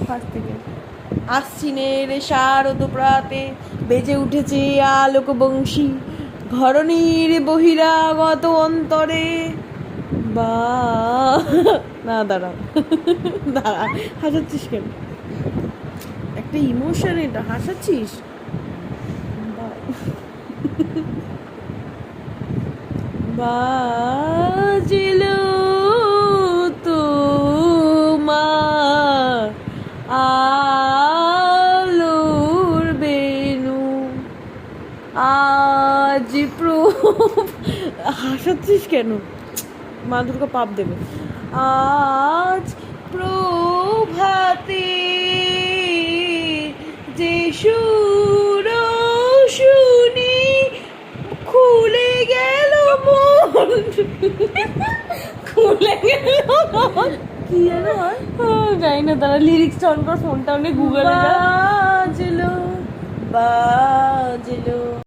First থেকে আশ্বিনের শারদ প্রাতে বেজে উঠেছে আলোক বংশী, ধরণীর বহিরাগত অন্তরে বা না দাঁড়া দাঁড়া, হাসাচ্ছিস কেন? একটা ইমোশন, এটা হাসাচ্ছিস? বাজলো তোমার আলোর বেনু আজ হাসাচ্ছিস কেন? মা দুর্গা পাপ দেবে। আজ প্রভাতে যে সুর শুনি খুলে গেল মন, খুলে গেল মন। কি যেন হয় জানি না, তারা লিরিক্সটা অন কর, ফোনটা অনেক গুগলে বাজলো